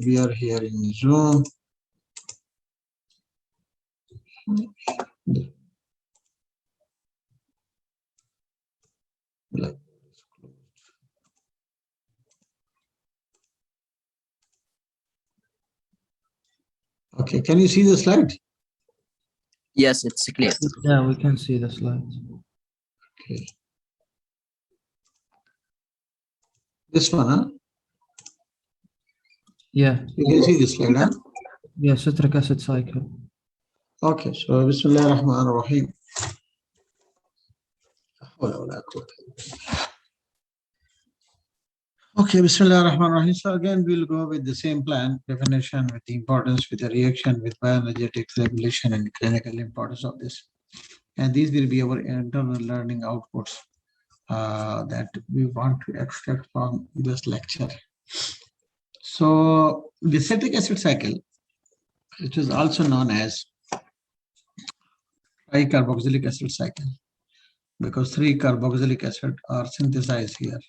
we are here in Zoom. Okay, can you see the slide? Yes, it's clear. Yeah, we can see the slides. Okay. This one, huh? Yeah. You can see this slide, huh? Yeah, citric acid cycle. Okay, so Bismillah ar-Rahman ar-Rahim. Okay, Bismillah ar-Rahman ar-Rahim. So again, we'll go with the same plan, definition with the importance, with the reaction, with bioenergetics, regulation, and clinical importance of this. And these will be our internal learning outputs that we want to extract from this lecture. So the citric acid cycle, which is also known as tricarboxylic acid cycle, because 3 carboxylic acid are synthesized here.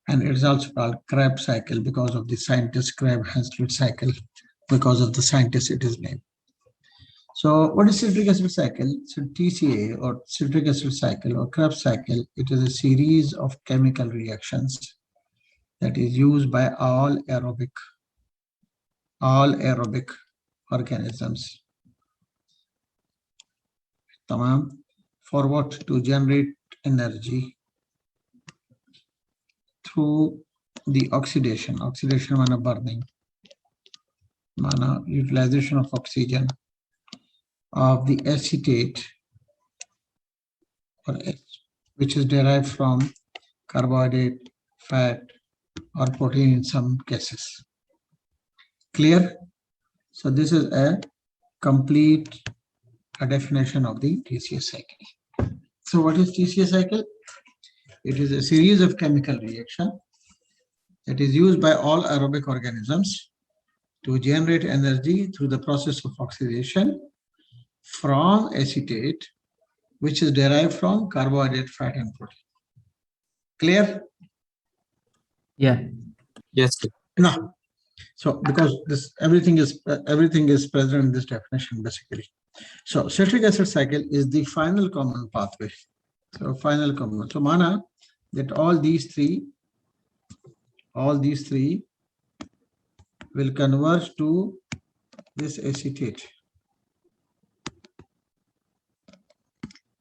And it is also called Krebs cycle because of the scientist Krebs-Henschel cycle, because of the scientist it is named. So what is citric acid cycle? So TCA or citric acid cycle or Krebs cycle, it is a series of chemical reactions that is used by all aerobic organisms. Tamam. For what? To generate energy through the oxidation. Oxidation means burning, means utilization of oxygen of the acetate, or H, which is derived from carbohydrate, fat, or protein in some cases. Clear? So this is a complete definition of the TCA cycle. So what is TCA cycle? It is a series of chemical reaction that is used by all aerobic organisms to generate energy through the process of oxidation from acetate, which is derived from carbohydrate, fat, and protein. Clear? Yeah. Yes. No. So because this everything is present in this definition basically. So citric acid cycle is the final common pathway. So final common. So mana that all these three will converge to this acetate,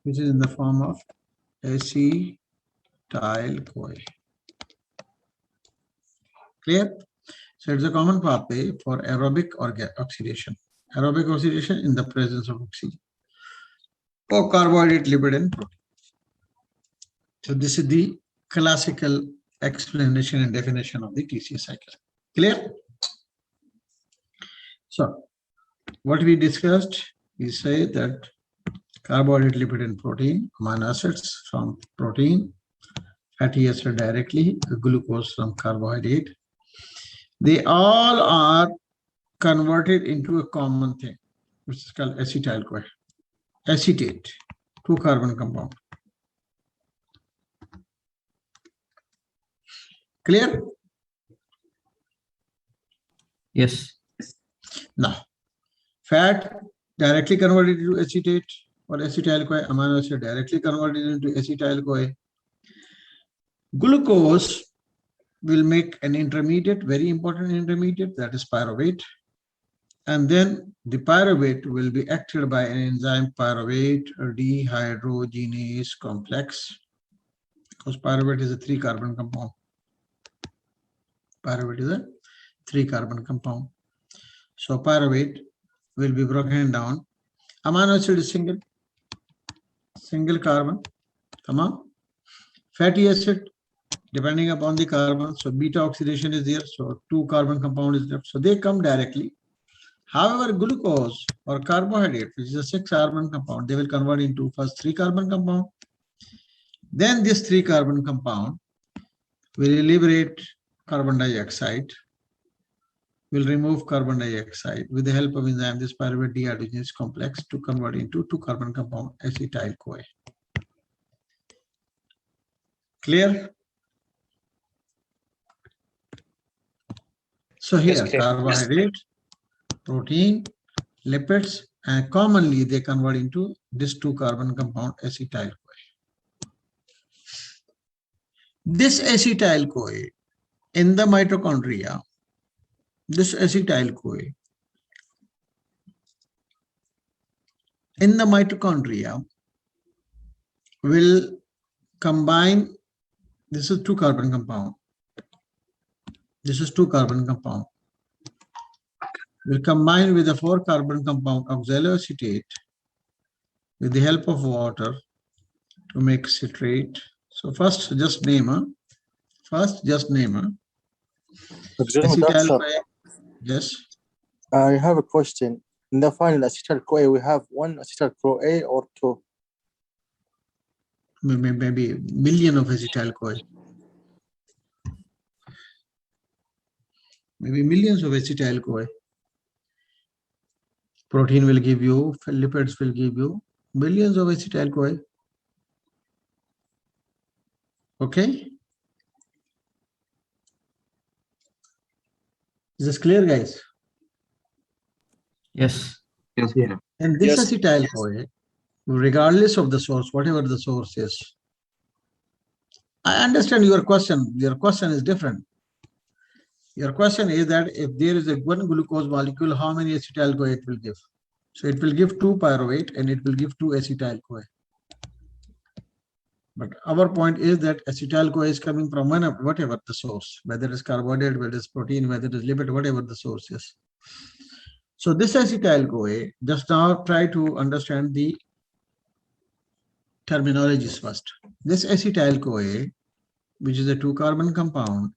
which is in the form of acetyl-CoA. Clear? So it's a common pathway for aerobic oxidation. Aerobic oxidation in the presence of oxygen or carbohydrate, lipid, and protein. So this is the classical explanation and definition of the TCA cycle. Clear? So what we discussed, we say that carbohydrate, lipid, and protein, amino acids from protein, fatty acid directly, glucose from carbohydrate. They all are converted into a common thing, which is called acetyl-CoA. Acetate, 2-carbon compound. Clear? Yes. Now, fat directly converted into acetate or acetyl-CoA, amino acid directly converted into acetyl-CoA. Glucose will make an intermediate, very important intermediate, that is pyruvate. And then the pyruvate will be acted by an enzyme pyruvate dehydrogenase complex, because pyruvate is a 3-carbon compound. Pyruvate is a 3-carbon compound. So pyruvate will be broken down. Amino acid is single carbon. Tamam. Fatty acid, depending upon the carbon. So beta oxidation is there. So 2-carbon compound is left. So they come directly. However, glucose or carbohydrate, which is a 6-carbon compound, they will convert into first 3-carbon compound. Then this 3-carbon compound will liberate carbon dioxide, will remove carbon dioxide with the help of enzyme, this pyruvate dehydrogenase complex, to convert into 2-carbon compound acetyl-CoA. Clear? So here, clear. carbohydrate, protein, lipids, and commonly they convert into this 2-carbon compound acetyl-CoA. This acetyl-CoA in the mitochondria, this acetyl-CoA in the mitochondria will combine. This is 2-carbon compound. This is 2-carbon compound. Will combine with a 4-carbon compound oxaloacetate with the help of water to make citrate. So first just name, Excuse me, doctor. acetyl-CoA. Yes. I have a question. In the final acetyl-CoA, we have one acetyl-CoA or two? Maybe million of acetyl-CoA. Maybe millions of acetyl-CoA. Protein will give you, lipids will give you millions of acetyl-CoA. Okay? Is this clear, guys? Yes. Yes. Yeah. And this Yes. acetyl-CoA, regardless of the source, whatever the source is. I understand your question. Your question is different. Your question is that if there is a one glucose molecule, how many acetyl-CoA it will give? So it will give 2 pyruvate and it will give 2 acetyl-CoA. But our point is that acetyl-CoA is coming from whatever the source, whether it's carbohydrate, whether it's protein, whether it's lipid, whatever the source is. So this acetyl-CoA, just now try to understand the terminologies first. This acetyl-CoA, which is a 2-carbon compound,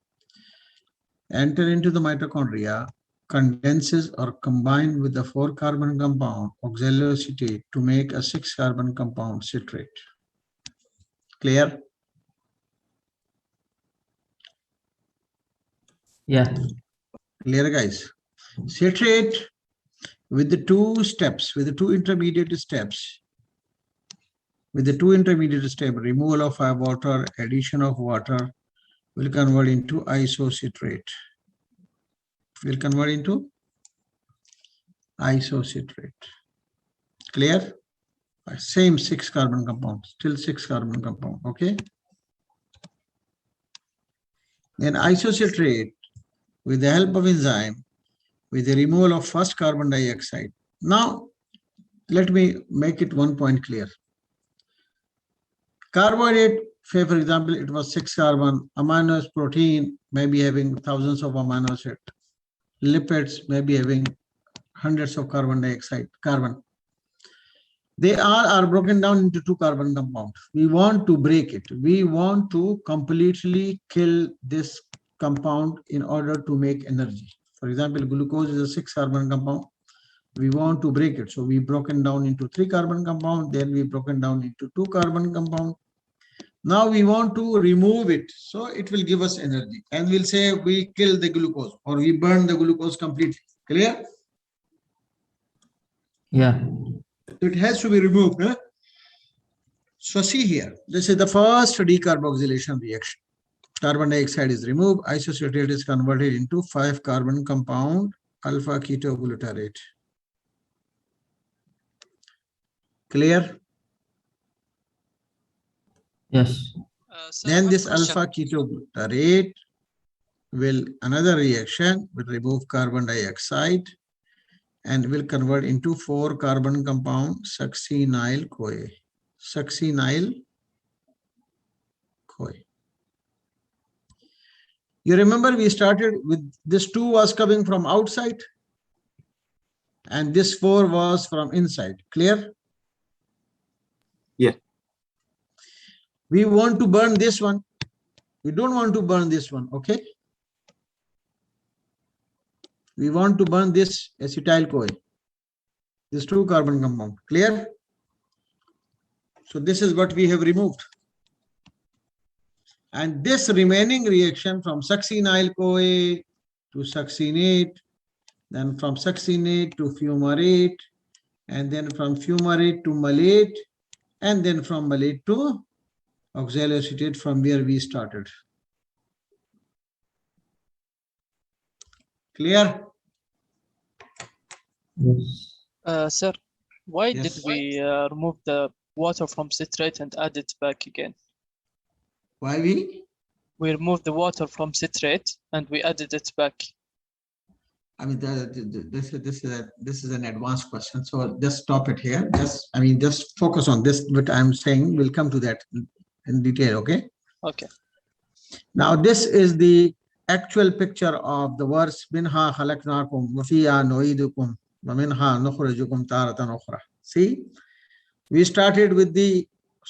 enter into the mitochondria, condenses or combine with the 4-carbon compound oxaloacetate to make a 6-carbon compound citrate. Clear? Yeah. Clear, guys? Citrate with the 2 steps, with the 2 intermediate steps, removal of water, addition of water, will convert into isocitrate. Will convert into isocitrate. Clear? Same 6-carbon compound, still 6-carbon compound. Okay. Then isocitrate with the help of enzyme, with the removal of first carbon dioxide. Now, let me make it one point clear. Carbohydrate, say for example, it was 6-carbon, amino acid protein may be having thousands of amino acid, lipids may be having hundreds of carbon. They are broken down into 2-carbon compounds. We want to break it. We want to completely kill this compound in order to make energy. For example, glucose is a 6-carbon compound. We want to break it. So we broken down into 3-carbon compound, then we broken down into 2-carbon compound. Now we want to remove it. So it will give us energy. And we'll say we kill the glucose or we burn the glucose completely. Clear? Yeah. It has to be removed. Huh? So see here, this is the first decarboxylation reaction. Carbon dioxide is removed, isocitrate is converted into 5-carbon compound alpha ketoglutarate. Clear? Yes. Then this alpha ketoglutarate will another reaction will remove carbon dioxide and will convert into 4-carbon compound succinyl-CoA. Succinyl-CoA. You remember we started with this 2 was coming from outside and this 4 was from inside. Clear? Yeah. We want to burn this one. We don't want to burn this one. Okay. We want to burn this acetyl-CoA, this 2-carbon compound. Clear? So this is what we have removed. And this remaining reaction from succinyl-CoA to succinate, then from succinate to fumarate, and then from fumarate to malate, and then from malate to oxaloacetate from where we started. Clear? Yes. Sir, why Yes. did we remove the water from citrate and add it back again? Why we? We removed the water from citrate and we added it back. I mean, this is an advanced question. So just stop it here. Just focus on this. What I'm saying, we'll come to that in detail. Okay. Okay. Now this is the actual picture of the verse. Minha khalaqnakum wa fiha nu'idukum wa minha nukhrijukum taratan ukhra. See, we started with the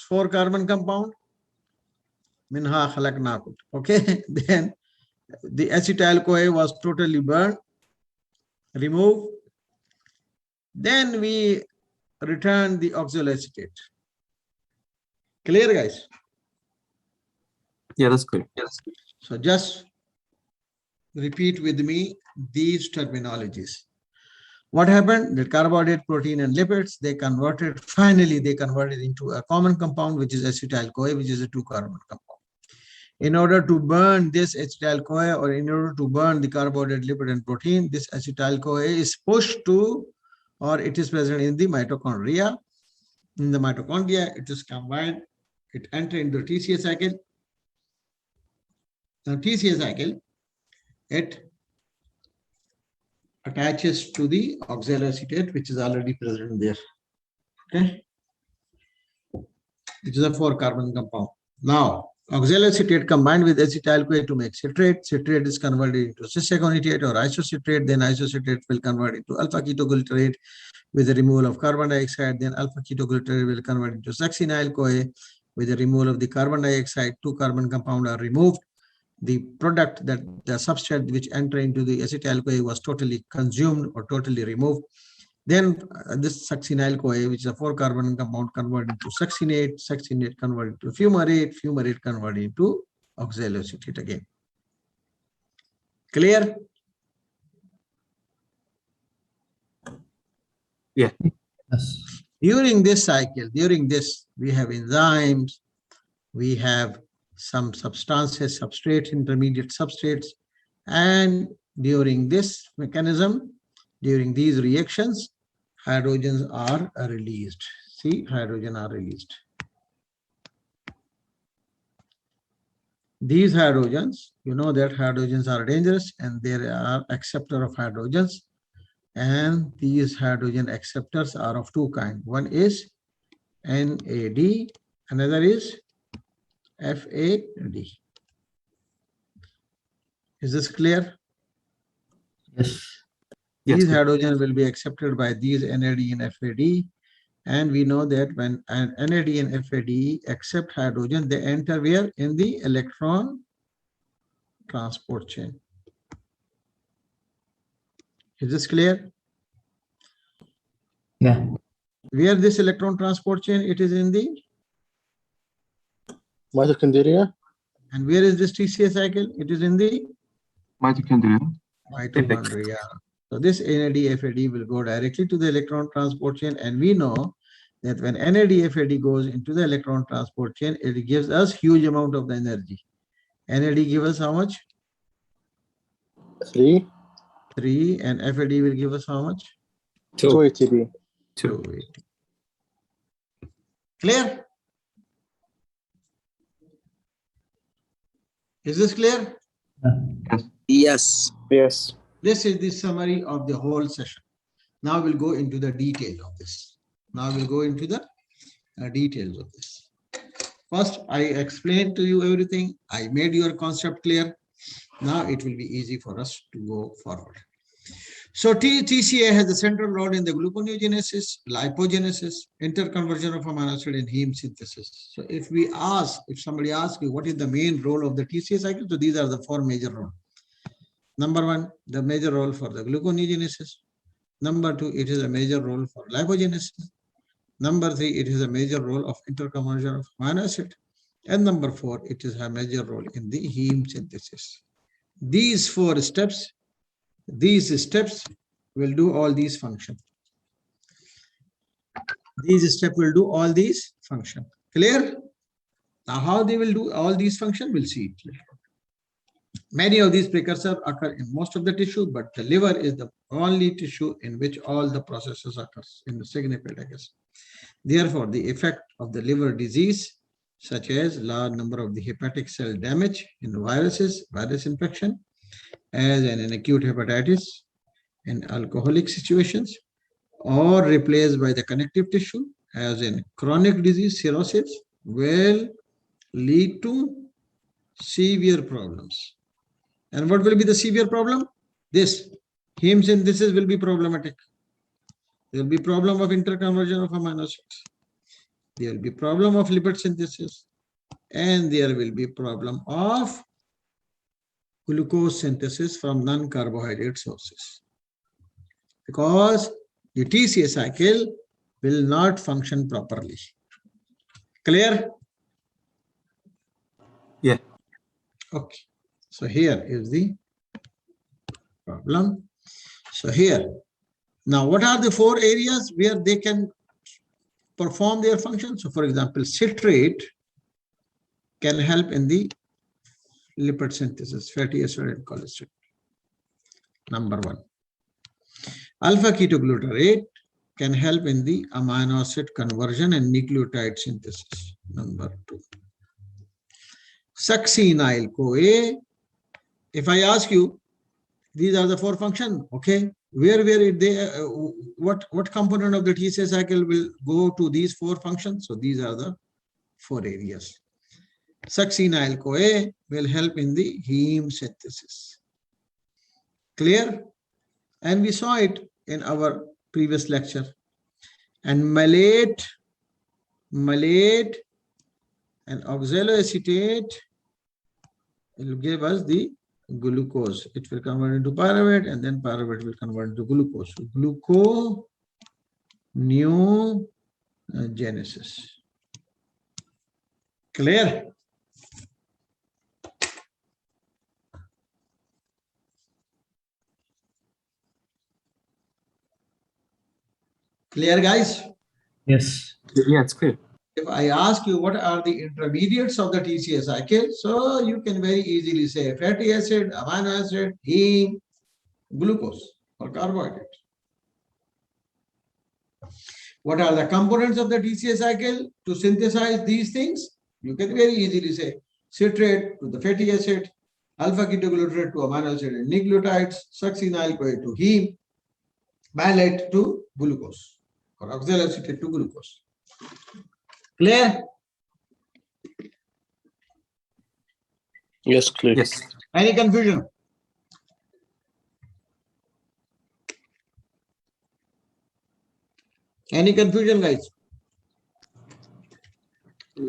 4 carbon compound. Minha khalaqnakum. Okay. Then the acetyl CoA was totally burned, removed. Then we return the oxaloacetate. Clear, guys? Yeah, that's clear. So just repeat with me these terminologies. What happened? The carbohydrate, protein, and lipids, finally they converted into a common compound, which is acetyl CoA, which is a 2 carbon compound. In order to burn this acetyl CoA, or in order to burn the carbohydrate, lipid, and protein, this acetyl CoA is pushed to, or it is present in the mitochondria. In the mitochondria, it is combined, it enters into TCA cycle. Now, TCA cycle, it attaches to the oxaloacetate, which is already present there. Okay, it is a 4 carbon compound. Now, oxaloacetate combined with acetyl CoA to make citrate. Citrate is converted into cis-aconitate or isocitrate. Then isocitrate will convert into alpha ketoglutarate with the removal of carbon dioxide. Then alpha ketoglutarate will convert into succinyl CoA with the removal of the carbon dioxide. 2 carbon compound are removed. The product, that the substrate which enter into the acetyl CoA was totally consumed or totally removed. Then this succinyl CoA, which is a 4 carbon compound, converted into succinate. Succinate converted to fumarate. Fumarate converted into oxaloacetate again. Clear? Yeah. Yes. During this cycle, we have enzymes, we have some substances, substrates, intermediate substrates, and during this mechanism, during these reactions, hydrogens are released. See, hydrogen are released. These hydrogens, you know that hydrogens are dangerous and there are acceptor of hydrogens, and these hydrogen acceptors are of 2 kinds. One is NAD, another is FAD. Is this clear? Yes. Yes, These clear. hydrogens will be accepted by these NAD and FAD. And we know that when an NAD and FAD accept hydrogen, they enter where? In the electron transport chain. Is this clear? Yeah. Where this electron transport chain? It is in the, Mitochondria. and where is this TCA cycle? It is in the Mitochondria. mitochondria. So this NAD FAD will go directly to the electron transport chain, and we know that when NAD FAD goes into the electron transport chain, it gives us huge amount of the energy. NAD give us how much? 3. 3, and FAD will give us how much? 2 ATP. 2. 280. Clear? Is this clear? Yes. Yes. This is the summary of the whole session. Now we'll go into the detail of this. Details of this. First, I explained to you everything. I made your concept clear. Now it will be easy for us to go forward. So TCA has a central role in the gluconeogenesis, lipogenesis, interconversion of amino acid, and heme synthesis. So if somebody asks you what is the main role of the TCA cycle, so these are the 4 major roles. Number 1, the major role for the gluconeogenesis. Number 2, it is a major role for lipogenesis. Number 3, it is a major role of interconversion of amino acid. And number 4, it is a major role in the heme synthesis. These 4 steps, will do all these functions. These steps will do all these functions. Clear? Now, how they will do all these functions, we'll see it later. Many of these precursors occur in most of the tissue, but the liver is the only tissue in which all the processes occurs in the significant case. Therefore, the effect of the liver disease, such as large number of the hepatic cell damage in viruses, virus infection, as in acute hepatitis, in alcoholic situations, or replaced by the connective tissue, as in chronic disease, cirrhosis, will lead to severe problems. And what will be the severe problem? This heme synthesis will be problematic. There will be problem of interconversion of amino acids. There will be problem of lipid synthesis, and there will be problem of glucose synthesis from non-carbohydrate sources. Because the TCA cycle will not function properly. Clear? Yeah. Okay. So here is the problem. So here, now what are the 4 areas where they can perform their function? So for example, citrate can help in the lipid synthesis, fatty acid and cholesterol. Number 1. Alpha ketoglutarate can help in the amino acid conversion and nucleotide synthesis. Number 2. Succinyl-CoA. If I ask you, these are the 4 functions, okay? Where they, what component of the TCA cycle will go to these 4 functions? So these are the 4 areas. Succinyl-CoA will help in the heme synthesis. Clear? And we saw it in our previous lecture. And malate and oxaloacetate will give us the glucose. It will convert into pyruvate, and then pyruvate will convert into glucose. So gluconeogenesis. Clear? Clear, guys? Yes. Yeah, it's clear. If I ask you what are the intermediates of the TCA cycle, so you can very easily say fatty acid, amino acid, heme, glucose or carbohydrate. What are the components of the TCA cycle to synthesize these things? You can very easily say citrate to the fatty acid, alpha ketoglutarate to amino acid and nucleotides, succinyl-CoA to heme, malate to glucose or oxaloacetate to glucose. Clear? Yes, clear. Yes. Any confusion? Any confusion, guys?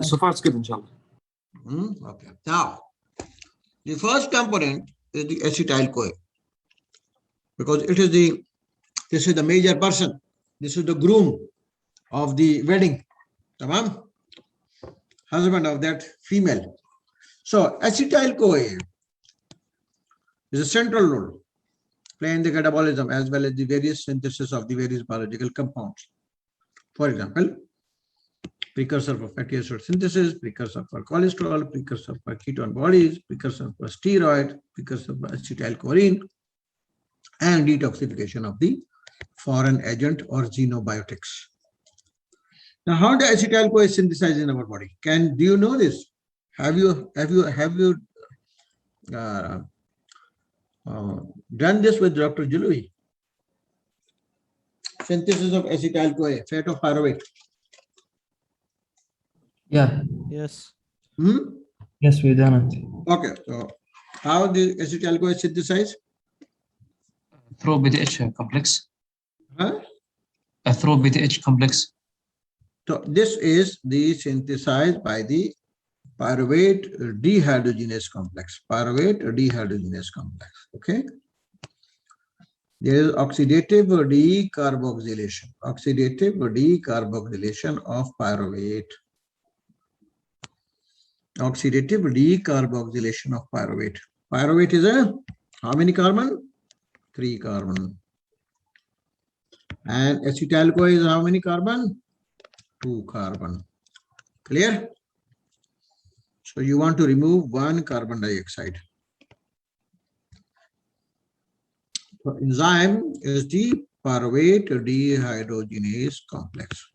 So far, it's good, inshallah. Okay. Now, the first component is the acetyl-CoA, because this is the major person. This is the groom of the wedding. Tamam? Husband of that female. So acetyl-CoA is a central role playing the catabolism as well as the various synthesis of the various biological compounds. For example, precursor for fatty acid synthesis, precursor for cholesterol, precursor for ketone bodies, precursor for steroid, precursor for acetylcholine, and detoxification of the foreign agent or xenobiotics. Now, how the acetyl-CoA is synthesized in our body? Do you know this? Have you done this with Dr. Jului? Synthesis of acetyl-CoA, fat of pyruvate. Yeah. Yes. Yes, we done it. Okay, so how the acetyl-CoA is synthesized? Through BTH complex. Huh? Through BTH complex. So this is the synthesized by the pyruvate dehydrogenase complex. Pyruvate dehydrogenase complex. Okay. There is oxidative decarboxylation. Oxidative decarboxylation of pyruvate. Oxidative decarboxylation of pyruvate. Pyruvate is a how many carbon? 3 carbon. And acetyl-CoA is how many carbon? 2 carbon. Clear? So you want to remove 1 carbon dioxide. enzyme is the pyruvate dehydrogenase complex.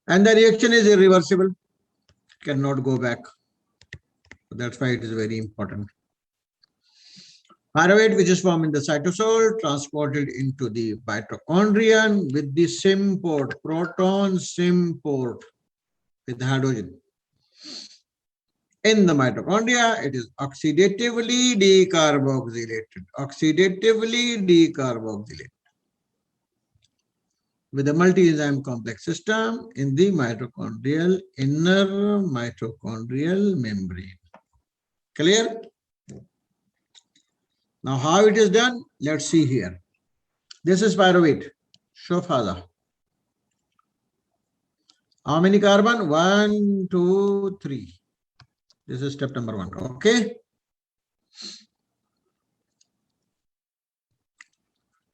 And the reaction is irreversible, cannot go back. That's why it is very important. Pyruvate, which is formed in the cytosol, transported into the mitochondria with the SIM port, proton SIM port with hydrogen. In the mitochondria, it is oxidatively decarboxylated. Oxidatively decarboxylated with a multi-enzyme complex system in the mitochondrial inner mitochondrial membrane. Clear? Now, how it is done? Let's see here. This is pyruvate. Show father. How many carbon? 1, 2, 3. This is step number 1. Okay.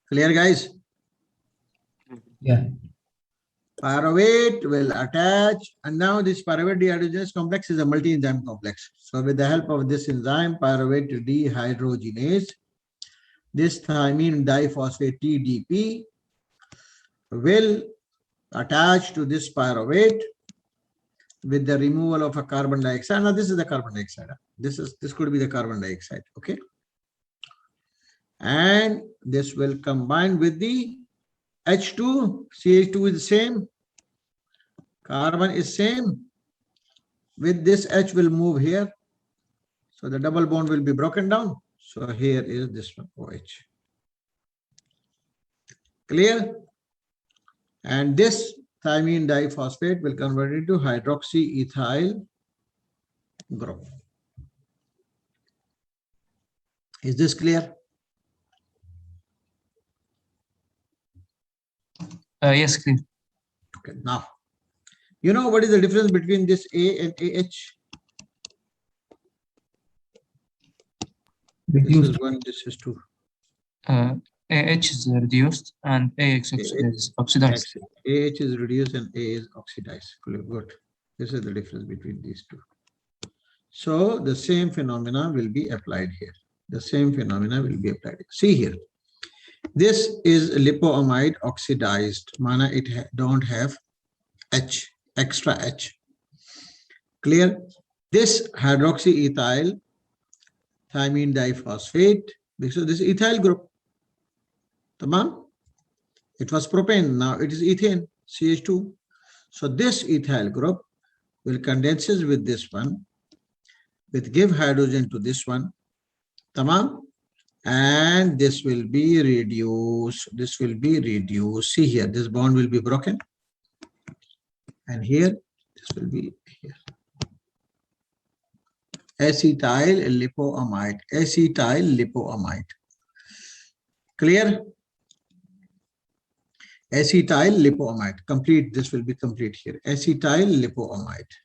Clear, guys? Yeah. Pyruvate will attach, and now this pyruvate dehydrogenase complex is a multi-enzyme complex. So with the help of this enzyme, pyruvate dehydrogenase, this thymine diphosphate TDP will attach to this pyruvate with the removal of a carbon dioxide. Now this is the carbon dioxide. This could be the carbon dioxide. Okay. And this will combine with the H2. CH2 is the same. Carbon is same. With this H will move here. So the double bond will be broken down. So here is this one, OH. Clear? And this thymine diphosphate will convert into hydroxyethyl group. Is this clear? Yes, clear. Okay, now, you know what is the difference between this A and AH? This Reduced. is 1, this is 2. AH is reduced and AX is oxidized. AH is reduced and A is oxidized. Good. This is the difference between these two. So the same phenomena will be applied here. The same phenomena will be applied. See here. This is lipoamide oxidized. Mana it don't have H, extra H. Clear? This hydroxyethyl thymine diphosphate. This is ethyl group. Tamam? It was propane. Now it is ethane, CH2. So this ethyl group will condenses with this one, with give hydrogen to this one. Tamam? And this will be reduced. This will be reduced. See here, this bond will be broken. And here, this will be here. Acetyl lipoamide. Acetyl lipoamide. Clear? Acetyl lipoamide. Complete. This will be complete here. Acetyl lipoamide.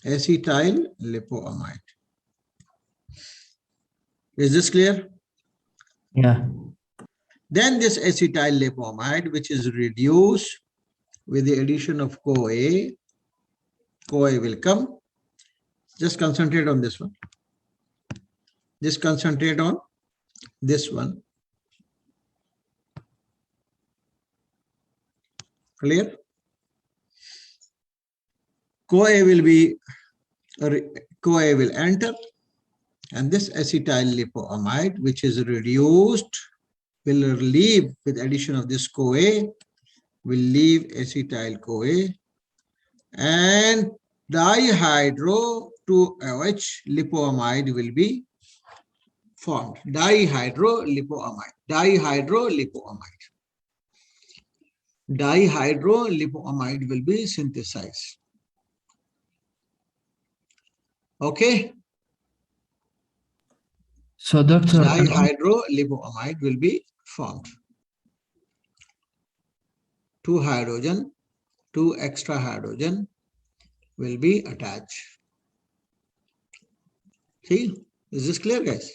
Acetyl lipoamide. Is this clear? Yeah. Then this acetyl lipoamide, which is reduced with the addition of CoA. CoA will come. Just concentrate on this one. Just concentrate on this one. Clear? CoA will enter, and this acetyl lipoamide, which is reduced, will leave with addition of this CoA, will leave acetyl CoA, and dihydro 2OH lipoamide will be formed. Dihydrolipoamide. Dihydrolipoamide. Dihydrolipoamide will be synthesized. Okay. So, doctor, Dihydrolipoamide will be formed. 2 hydrogen, 2 extra hydrogen will be attached. See, is this clear, guys?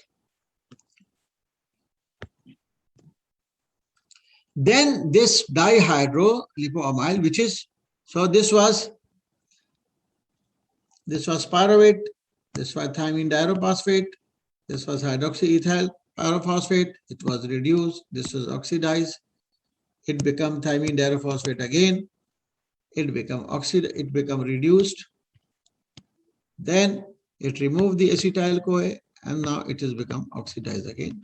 Then this dihydrolipoamide, which is, so this was pyruvate, this was thymine diphosphate, This was hydroxyethyl pyrophosphate. It was reduced. This was oxidized. It become thymine diphosphate again. It become reduced. Then it removed the acetyl-CoA and now it has become oxidized again.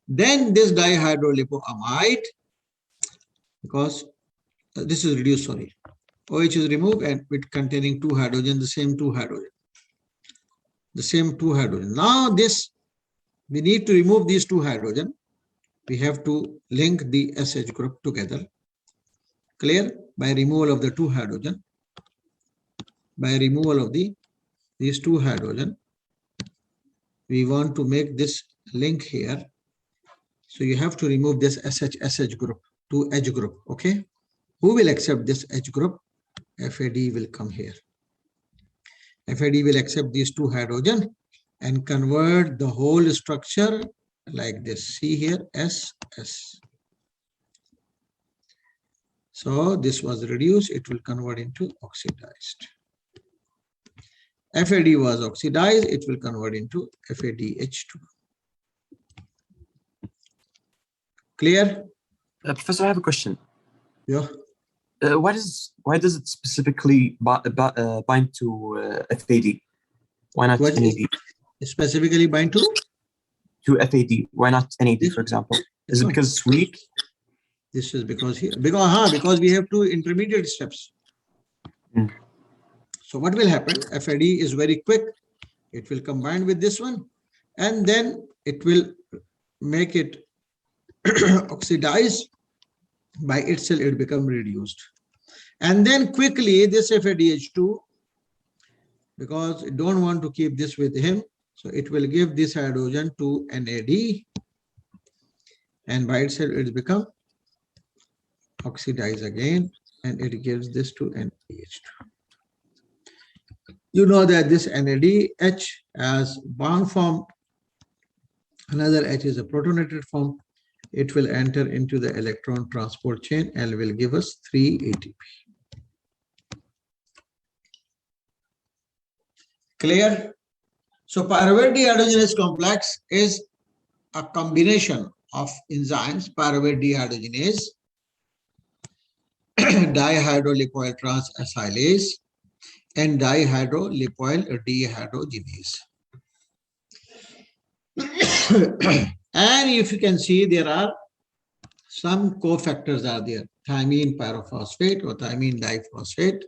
Then this dihydrolipoamide, because this is reduced, sorry. OH is removed and it containing 2 hydrogen, the same 2 hydrogen. The same 2 hydrogen. Now this, we need to remove these 2 hydrogen. We have to link the SH group together. Clear? By removal of the 2 hydrogen. By removal of these 2 hydrogen, we want to make this link here. So you have to remove this SH group to H group. Okay? Who will accept this H group? FAD will come here. FAD will accept these 2 hydrogen and convert the whole structure like this. See here, SS. So this was reduced, it will convert into oxidized. FAD was oxidized, it will convert into FADH2. Clear? Professor, I have a question. Yeah. Why does it specifically bind to FAD? Why not What NAD? specifically bind to? To FAD. Why not NAD, for example? Is it because it's weak? This is because here, because we have 2 intermediate steps. Mm. So what will happen? FAD is very quick. It will combine with this one, and then it will make it oxidize. By itself, it become reduced. And then quickly, this FADH2, because it don't want to keep this with him, so it will give this hydrogen to NAD, and by itself, it become oxidize again, and it gives this to NADH2. You know that this NADH as bond form, another H is a protonated form. It will enter into the electron transport chain and will give us 3 ATP. Clear? So pyruvate dehydrogenase complex is a combination of enzymes, pyruvate dehydrogenase, dihydrolipoyl transacylase, and dihydrolipoyl dehydrogenase. And if you can see, there are some cofactors are there. Thymine pyrophosphate or thymine diphosphate,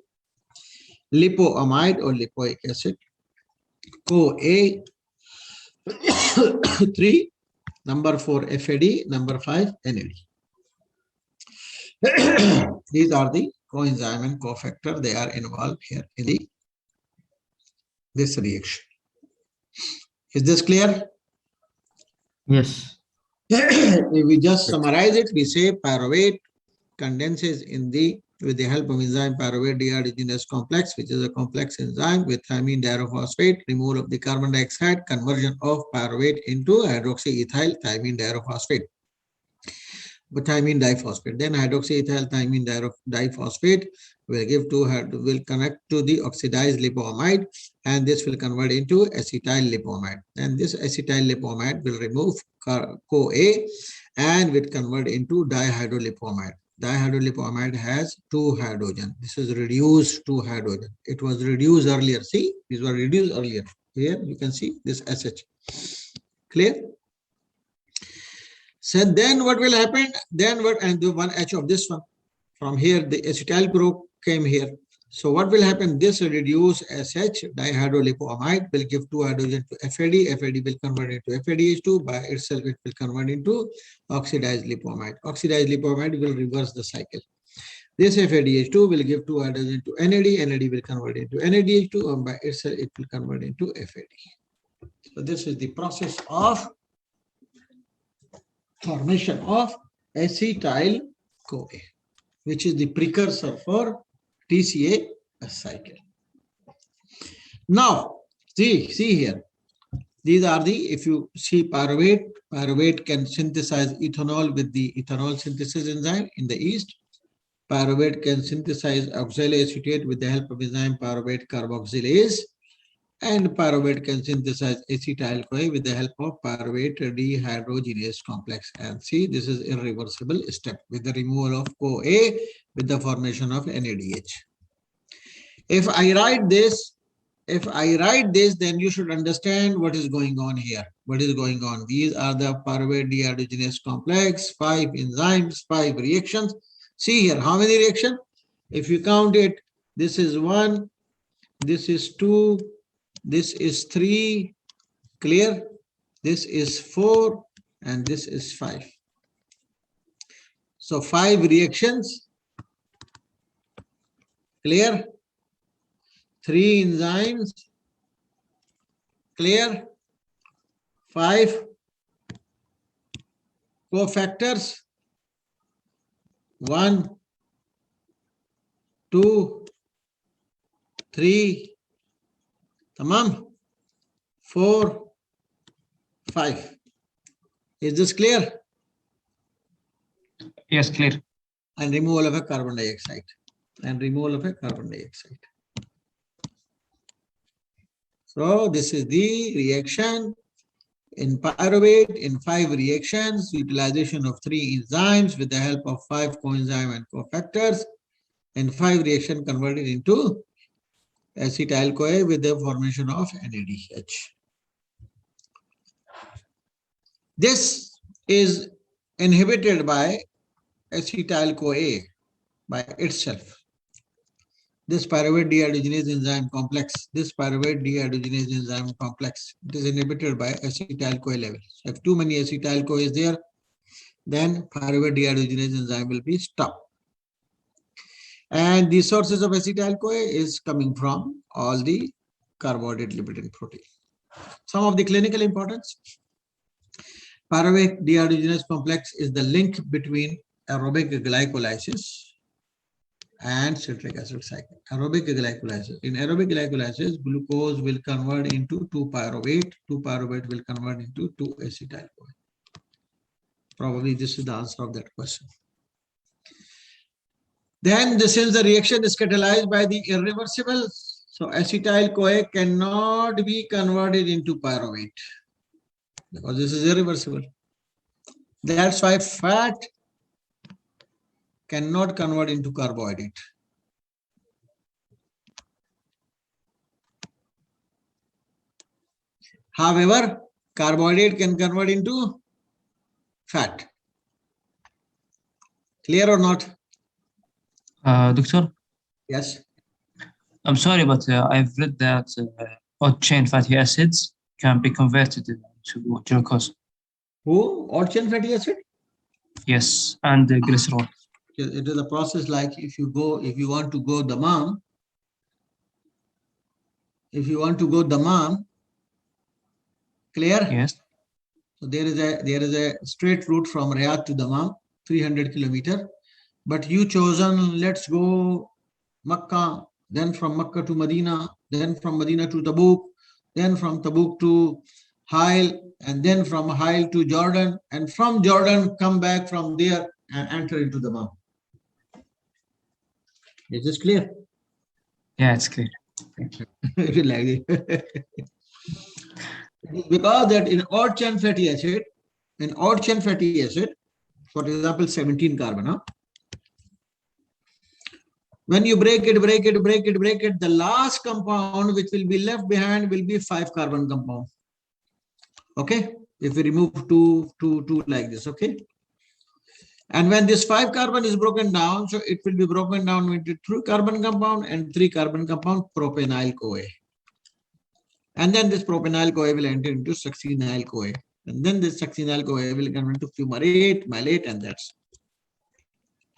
lipoamide or lipoic acid, CoA, 3, number 4 FAD, number 5 NAD. These are the coenzyme and cofactor. They are involved here in this reaction. Is this clear? Yes. If we just summarize it, we say pyruvate condenses with the help of enzyme pyruvate dehydrogenase complex, which is a complex enzyme with thymine diphosphate, removal of the carbon dioxide, conversion of pyruvate into hydroxyethyl thymine diphosphate. But thymine diphosphate, then hydroxyethyl thymine diphosphate will connect to the oxidized lipoamide, and this will convert into acetyl lipoamide. And this acetyl lipoamide will remove CoA and will convert into dihydrolipoamide. Dihydrolipoamide has 2 hydrogen. This is reduced 2 hydrogen. It was reduced earlier. See, these were reduced earlier. Here you can see this SH. Clear? So then what will happen? Then what, and the 1H of this one. From here, the acetyl group came here. So what will happen? This reduced SH, dihydrolipoamide, will give 2 hydrogen to FAD. FAD will convert into FADH2. By itself, it will convert into oxidized lipoamide. Oxidized lipoamide will reverse the cycle. This FADH2 will give 2 hydrogen to NAD. NAD will convert into NADH2, and by itself, it will convert into FAD. So this is the process of formation of acetyl-CoA, which is the precursor for TCA cycle. Now, see here. These are the, if you see pyruvate can synthesize ethanol with the ethanol synthesis enzyme in the yeast. Pyruvate can synthesize oxaloacetate with the help of enzyme pyruvate carboxylase. And pyruvate can synthesize acetyl-CoA with the help of pyruvate dehydrogenase complex. And see, this is irreversible step with the removal of CoA with the formation of NADH. If I write this, then you should understand what is going on here. What is going on? These are the pyruvate dehydrogenase complex, 5 enzymes, 5 reactions. See here, how many reactions? If you count it, this is 1, this is 2, this is 3, clear? This is 4, and this is 5. So 5 reactions, clear? 3 enzymes, clear? 5 cofactors, 1, 2, 3, tamam, 4, 5. Is this clear? Yes, clear. And removal of a carbon dioxide. So this is the reaction in pyruvate in 5 reactions, utilization of 3 enzymes with the help of 5 coenzyme and cofactors, and 5 reaction converted into acetyl-CoA with the formation of NADH. This is inhibited by acetyl-CoA by itself. This pyruvate dehydrogenase enzyme complex, it is inhibited by acetyl-CoA level. So if too many acetyl-CoA is there, then pyruvate dehydrogenase enzyme will be stopped. And the sources of acetyl-CoA is coming from all the carbohydrate, lipid, and protein. Some of the clinical importance. Pyruvate dehydrogenase complex is the link between aerobic glycolysis and citric acid cycle. Aerobic glycolysis. In aerobic glycolysis, glucose will convert into 2-pyruvate. 2-pyruvate will convert into 2-acetyl-CoA. Probably this is the answer of that question. Then since the reaction is catalyzed by the irreversible, so acetyl-CoA cannot be converted into pyruvate because this is irreversible. That's why fat cannot convert into carbohydrate. However, carbohydrate can convert into fat. Clear or not? Doctor, Yes. I'm sorry, but I've read that odd chain fatty acids can be converted into glucose. Who? Odd chain fatty acid? Yes, and glycerol. It is a process like if you want to go Dammam, clear? Yes. So there is a straight route from Riyadh to Dammam, 300 kilometer. But you chosen, let's go Makkah, then from Makkah to Medina, then from Medina to Tabuk, then from Tabuk to Hail, and then from Hail to Jordan, and from Jordan come back from there and enter into Dammam. Is this clear? Yeah, it's clear. If you like it. Because that in odd chain fatty acid, for example, 17 carbon, huh? When you break it, the last compound which will be left behind will be 5 carbon compound. Okay, if we remove two like this, okay. And when this 5 carbon is broken down, so it will be broken down into 2 carbon compound and 3 carbon compound propenyl-CoA. And then this propenyl-CoA will enter into succinyl-CoA. And then this succinyl-CoA will convert to fumarate, malate, and that's.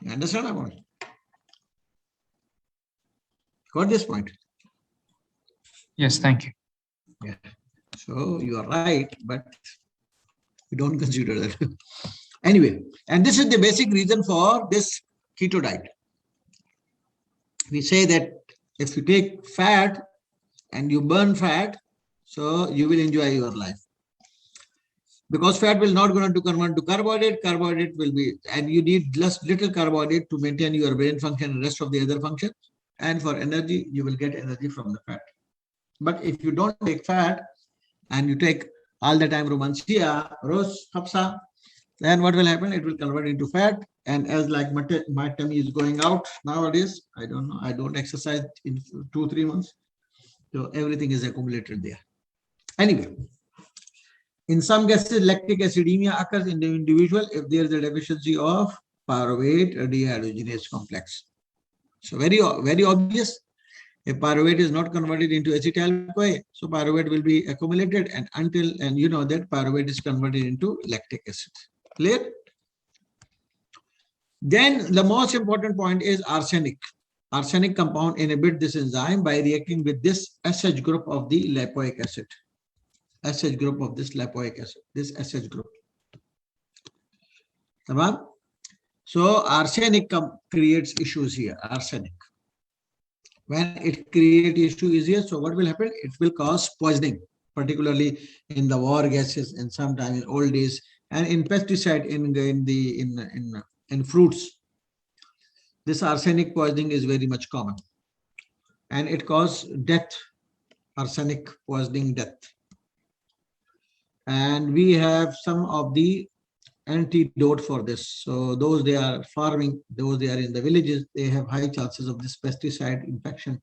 You understand about it? Got this point? Yes, thank you. Yeah. So you are right, but we don't consider that. Anyway, and this is the basic reason for this keto diet. We say that if you take fat and you burn fat, so you will enjoy your life. Because fat will not going to convert to carbohydrate, carbohydrate will be, and you need little carbohydrate to maintain your brain function and rest of the other function. And for energy, you will get energy from the fat. But if you don't take fat and you take all the time romancia, rose, hafsa, then what will happen? It will convert into fat. And as like my tummy is going out nowadays, I don't know, I don't exercise in 2-3 months. So everything is accumulated there. Anyway, in some cases, lactic acidemia occurs in the individual if there is a deficiency of pyruvate dehydrogenase complex. So very obvious. If pyruvate is not converted into acetyl-CoA, so pyruvate will be accumulated, and you know that pyruvate is converted into lactic acid. Clear? Then the most important point is arsenic. Arsenic compound inhibit this enzyme by reacting with this SH group of the lipoic acid. SH group of this lipoic acid, this SH group. Tamam? So arsenic creates issues here, arsenic. When it creates issues here, so what will happen? It will cause poisoning, particularly in the war gases and sometimes in old days, and in pesticide in fruits. This arsenic poisoning is very much common, and it causes death, arsenic poisoning death. And we have some of the antidote for this. So those they are farming, those they are in the villages, they have high chances of this pesticide infection.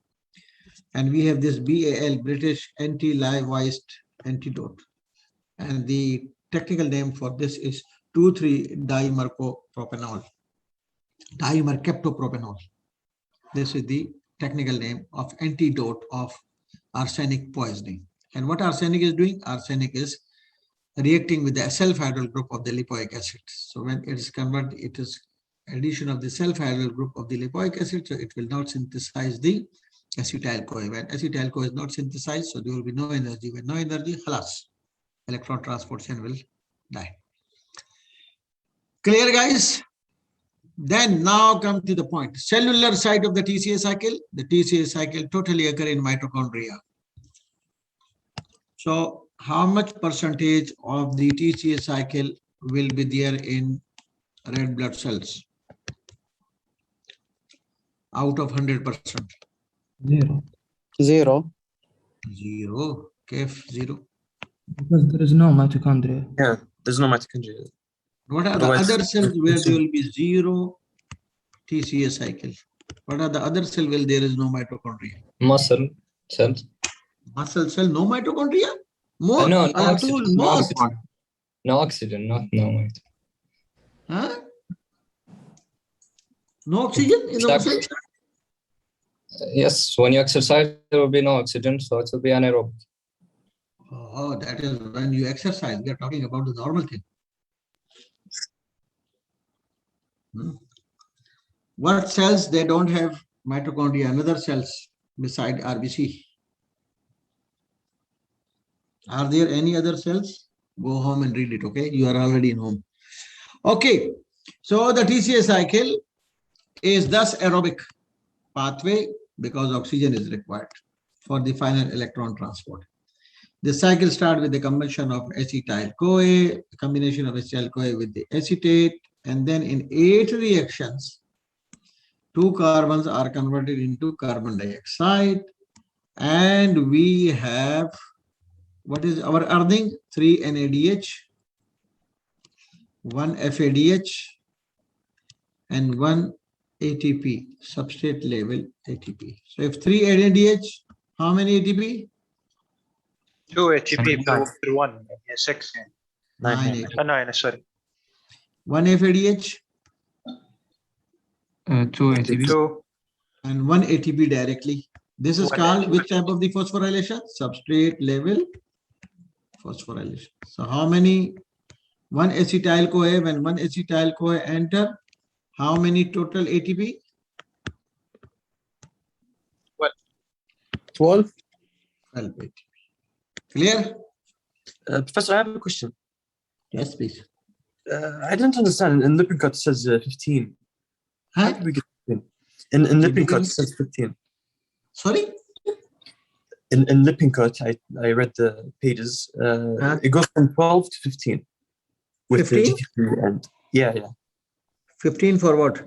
And we have this BAL, British anti-live waste antidote. And the technical name for this is 2,3-dimercapropanol. Dimercaptopropanol. This is the technical name of antidote of arsenic poisoning. And what arsenic is doing? Arsenic is reacting with the self-hydral group of the lipoic acid. So when it is converted, it is addition of the self-hydral group of the lipoic acid, so it will not synthesize the acetyl-CoA. When acetyl-CoA is not synthesized, so there will be no energy. When no energy, halas, electron transport chain will die. Clear, guys? Then now come to the point. Cellular side of the TCA cycle. The TCA cycle totally occur in mitochondria. So how much percentage of the TCA cycle will be there in red blood cells? Out of 100%. 0. 0. 0. Kef 0. Because there is no mitochondria. Yeah, there's no mitochondria. What are the Otherwise, other cells where there will be 0 TCA cycle? What are the other cells where there is no mitochondria? Muscle cells. Muscle cell, no mitochondria? More. No, no I have oxygen. told No more. oxygen. No oxygen, not no. Huh? No oxygen in the muscle? Yes, when you exercise, there will be no oxygen, so it will be anaerobic. Oh, that is when you exercise. We are talking about the normal thing. What cells they don't have mitochondria? Another cells beside RBC. Are there any other cells? Go home and read it, okay? You are already in home. Okay, so the TCA cycle is thus aerobic pathway because oxygen is required for the final electron transport. The cycle starts with the combustion of acetyl-CoA, combination of acetyl-CoA with the acetate, and then in 8 reactions, 2 carbons are converted into carbon dioxide, and we have, what is our earning? 3 NADH, 1 FADH, and 1 ATP, substrate level ATP. So if 3 NADH, how many ATP? 2 ATP per 1, 6. 9 ATP. 9, sorry. 1 FADH 2 ATP. 2. and 1 ATP directly. This is 1 called ATP. which type of the phosphorylation? Substrate level phosphorylation. So how many? 1 acetyl-CoA, when 1 acetyl-CoA enter, how many total ATP? 12. 12 ATP. Clear? Professor, I have a question. Yes, please. I don't understand. In Lippincott it says 15. How Huh? did we get 15? In Lippincott it says 15. Sorry? In Lippincott, I read the pages. It goes from 12 to 15. With 15? the GTP and yeah. 15 for what?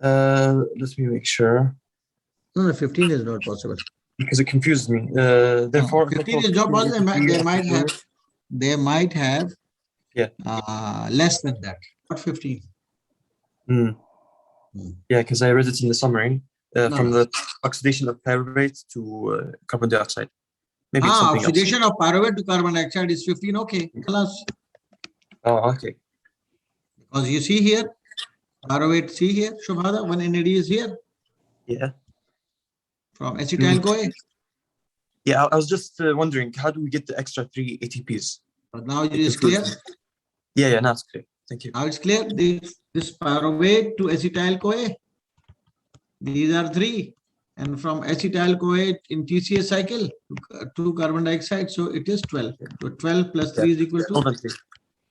Let me make sure. No, 15 is not possible. because it confused me. Therefore, 15 is job was they might have Yeah. less than that, not 15. Yeah, because I read it in the summary from No. the oxidation of pyruvate to carbon dioxide. Maybe it's something Oxidation of pyruvate to carbon dioxide is 15. Okay, class. else. Oh, okay. Because you see here, pyruvate, see here, Shubhada, one NAD is here Yeah. from acetyl-CoA. Yeah, I was just wondering, how do we get the extra 3 ATPs? But now it is clear. Yeah, now it's clear. Thank you. Now it's clear. This pyruvate to acetyl-CoA. These are 3. And from acetyl-CoA in TCA cycle to carbon dioxide, so it is 12. So 12 plus 3 is equal to.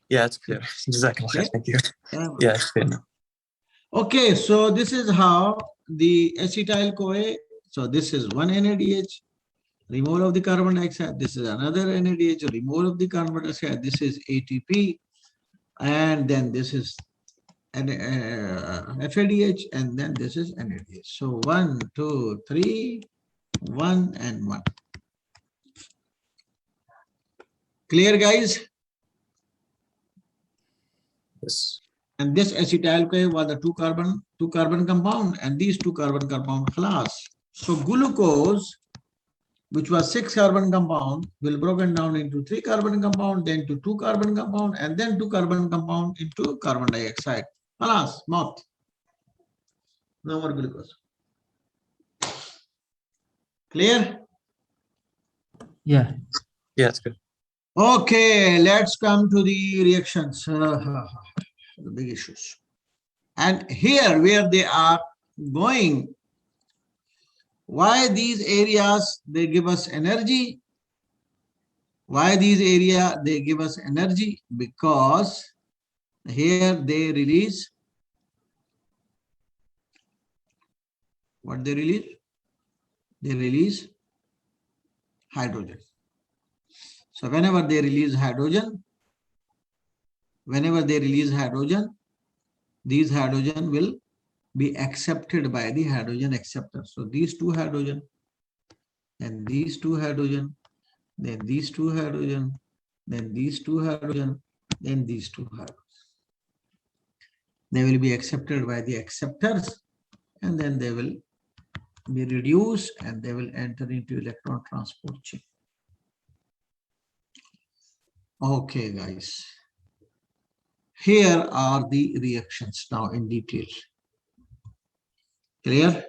Yeah, it's clear. Exactly. Okay. Thank you. Yeah, it's clear now. Okay, so this is how the acetyl-CoA. So this is one NADH, removal of the carbon dioxide. This is another NADH, removal of the carbon dioxide. This is ATP, and then this is FADH, and then this is NADH. So 1, 2, 3, 1 and 1. Clear, guys? Yes. And this acetyl-CoA was the two carbon compound, and these 2 carbon compound class. So glucose, which was 6 carbon compound, will broken down into 3 carbon compound, then to 2 carbon compound, and then 2 carbon compound into carbon dioxide. Alas, mouth. No more glucose. Clear? Yeah. Yeah, it's good. Okay, let's come to the reactions. The big issues. And here where they are going, why these areas they give us energy? Why these areas they give us energy? Because here they release what they release? They release hydrogen. So whenever they release hydrogen, these hydrogen will be accepted by the hydrogen acceptor. So these 2 hydrogen, then these 2 hydrogen, then these 2 hydrogen, then these 2 hydrogen, then these 2 hydrogen. They will be accepted by the acceptors, and then they will be reduced and they will enter into electron transport chain. Okay, guys. Here are the reactions now in detail. Clear?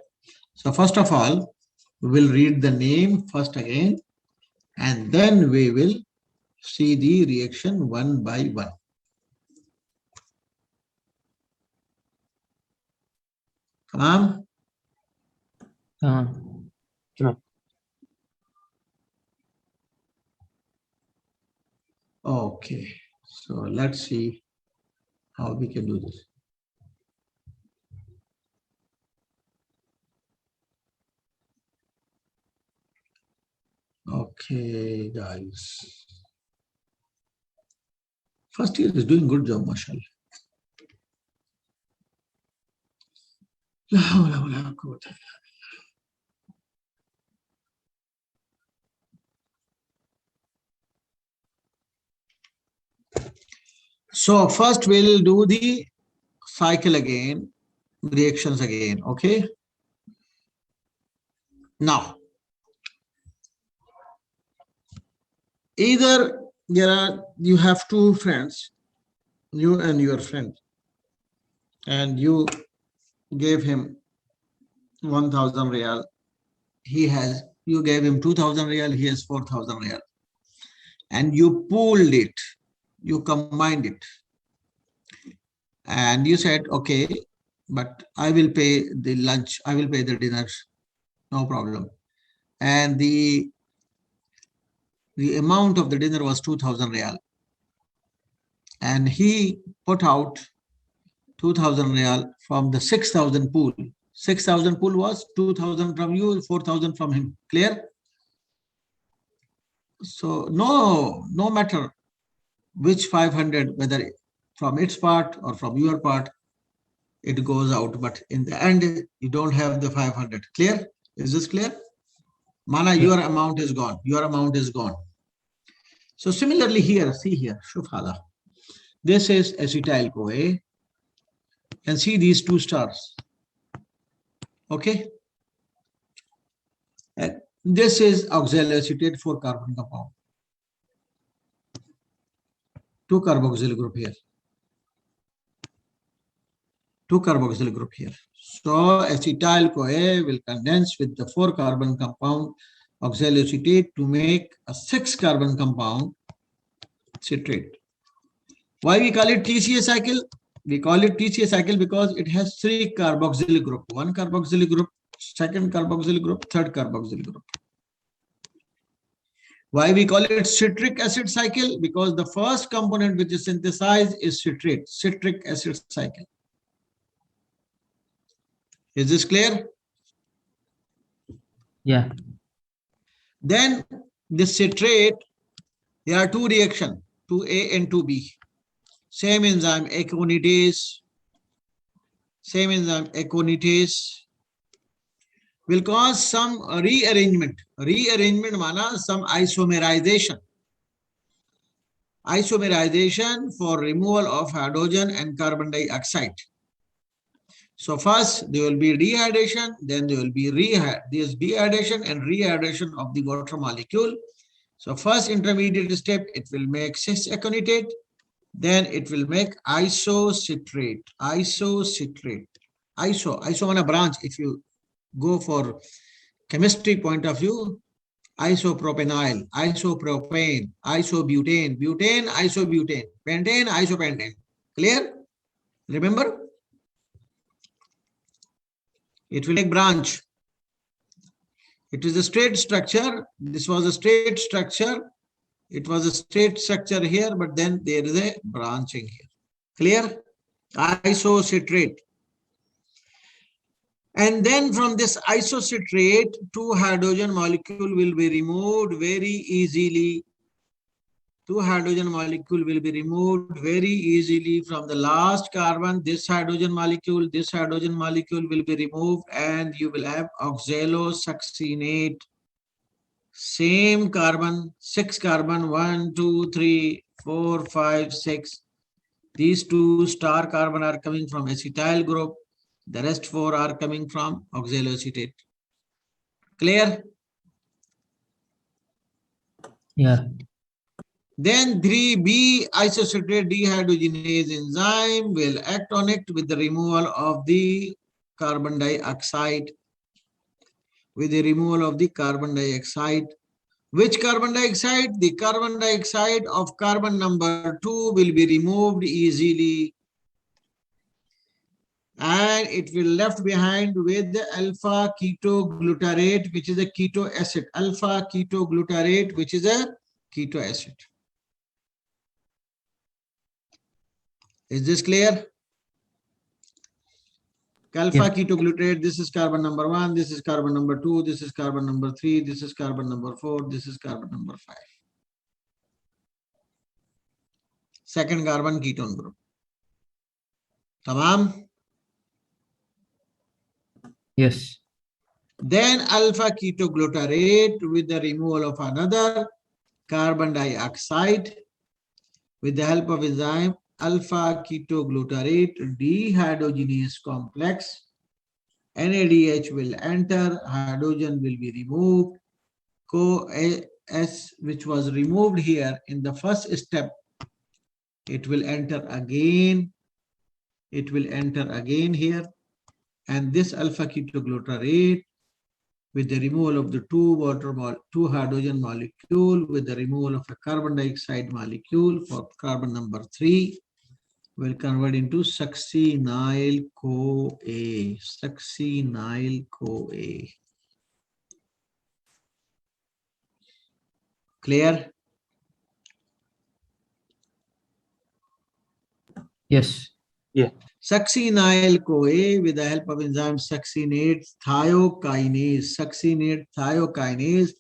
So first of all, we will read the name first again, and then we will see the reaction one by one. Come on. Come on. Okay, so let's see how we can do this. Okay, guys. First year is doing good job, mashallah. So first we'll do the cycle again, reactions again, okay? Now, either you have 2 friends, you and your friend, and you gave him 1,000 real. You gave him 2,000 real, he has 4,000 real. And you pooled it, you combined it. And you said, okay, but I will pay the lunch, I will pay the dinner, no problem. And the amount of the dinner was 2,000 real. And he put out 2,000 real from the 6,000 pool. 6,000 pool was 2,000 from you, 4,000 from him. Clear? So no matter which 500, whether from its part or from your part, it goes out. But in the end, you don't have the 500. Clear? Is this clear? Mana, your amount is gone. Your amount is gone. So similarly here, see here, Shufala. This is acetyl CoA. And see these two stars. Okay. And this is oxaloacetate 4-carbon compound. 2 carboxyl group here. 2 carboxyl group here. So acetyl CoA will condense with the 4-carbon compound oxaloacetate to make a 6-carbon compound citrate. Why we call it TCA cycle? We call it TCA cycle because it has 3 carboxyl group. 1 carboxyl group, 2nd carboxyl group, 3rd carboxyl group. Why we call it citric acid cycle? Because the first component which is synthesized is citrate, citric acid cycle. Is this clear? Yeah. Then this citrate, there are 2 reactions, 2A and 2B. Same enzyme, aconitase. Same enzyme, aconitase will cause some rearrangement. Rearrangement means some isomerization. Isomerization for removal of hydrogen and carbon dioxide. So first there will be dehydration, then there will be dehydration and rehydration of the water molecule. So first intermediate step, it will make cis-aconitate. Then it will make isocitrate. Isocitrate. Iso on a branch. If you go for chemistry point of view, isopropenyl, isopropane, isobutane, butane, isobutane, pentane, isopentane. Clear? Remember? It will make branch. It is a straight structure. This was a straight structure. It was a straight structure here, but then there is a branching here. Clear? Isocitrate. And then from this isocitrate, 2 hydrogen molecule will be removed very easily. 2 hydrogen molecule will be removed very easily from the last carbon. This hydrogen molecule will be removed, and you will have oxalosuccinate. Same carbon, 6 carbon, 1, 2, 3, 4, 5, 6. These 2 star carbon are coming from acetyl group. The rest 4 are coming from oxaloacetate. Clear? Yeah. Then 3B isocitrate dehydrogenase enzyme will act on it with the removal of the carbon dioxide. With the removal of the carbon dioxide. Which carbon dioxide? The carbon dioxide of carbon number 2 will be removed easily. And it will left behind with the alpha ketoglutarate, which is a keto acid. Alpha ketoglutarate, which is a keto acid. Is this clear? Alpha ketoglutarate, this is carbon number 1, this is carbon number 2, this is carbon number 3, this is carbon number 4, this is carbon number 5. Second carbon ketone group. Tamam? Yes. Then alpha ketoglutarate with the removal of another carbon dioxide with the help of enzyme alpha ketoglutarate dehydrogenase complex. NADH will enter, hydrogen will be removed. CoS, which was removed here in the first step, it will enter again. It will enter again here. And this alpha ketoglutarate with the removal of the 2 hydrogen molecule, with the removal of a carbon dioxide molecule for carbon number 3, will convert into succinyl CoA. Succinyl CoA. Clear? Yes. Succinyl CoA with the help of enzyme succinate thiokinase. Succinate thiokinase.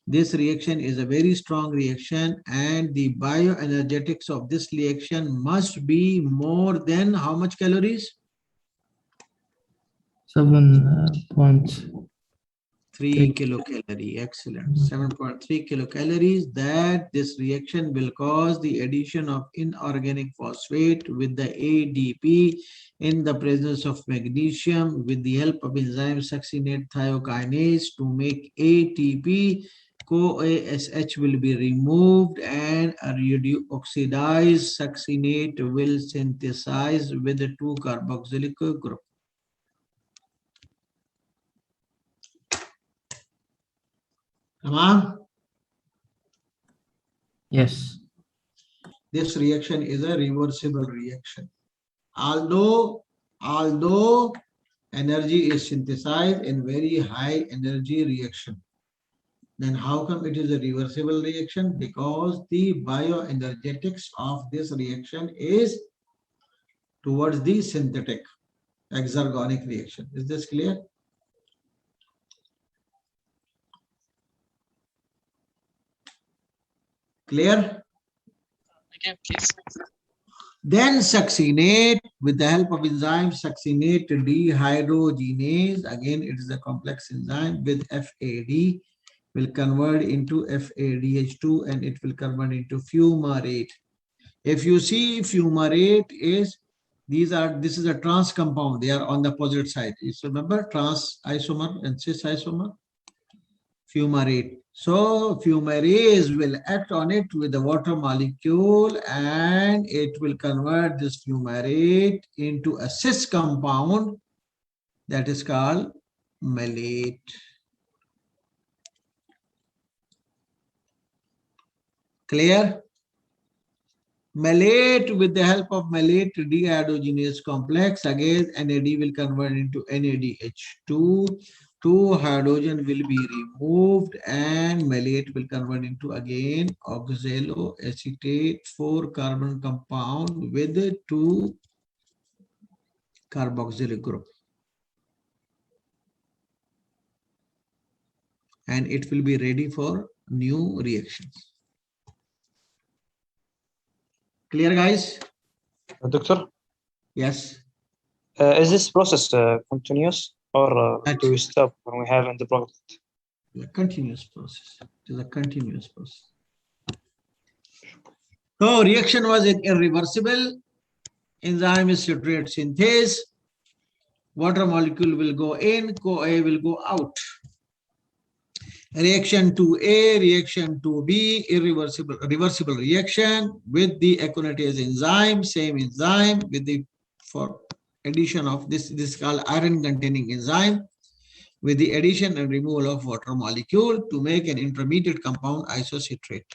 This reaction is a very strong reaction, and the bioenergetics of this reaction must be more than how much calories? 7.3. 3 kilocalorie. Excellent. 7.3 kilocalories. That this reaction will cause the addition of inorganic phosphate with the ADP in the presence of magnesium with the help of enzyme succinate thiokinase to make ATP. CoASH will be removed and a oxidized succinate will synthesize with the 2-carboxylic group. Come on. Yes. This reaction is a reversible reaction. Although energy is synthesized in very high energy reaction, then how come it is a reversible reaction? Because the bioenergetics of this reaction is towards the synthetic exergonic reaction. Is this clear? Clear? Again, please. Then succinate with the help of enzyme succinate dehydrogenase. Again, it is a complex enzyme with FAD will convert into FADH2 and it will convert into fumarate. If you see fumarate is this is a trans compound. They are on the opposite side. You remember trans isomer and cis isomer? Fumarate. So fumarase will act on it with the water molecule and it will convert this fumarate into a cis compound that is called malate. Clear? Malate with the help of malate dehydrogenase complex, again NAD will convert into NADH2. 2 hydrogen will be removed and malate will convert into again oxaloacetate 4-carbon compound with 2 carboxylic group. And it will be ready for new reactions. Clear, guys? Doctor, Yes. is this process continuous or do we stop when we have in the product? A continuous process. It is a continuous process. So reaction was irreversible. Enzyme is citrate synthase. Water molecule will go in, CoA will go out. Reaction 2A, reaction 2B, reversible reaction with the aconitase enzyme, same enzyme with the for addition of this is called iron containing enzyme with the addition and removal of water molecule to make an intermediate compound isocitrate.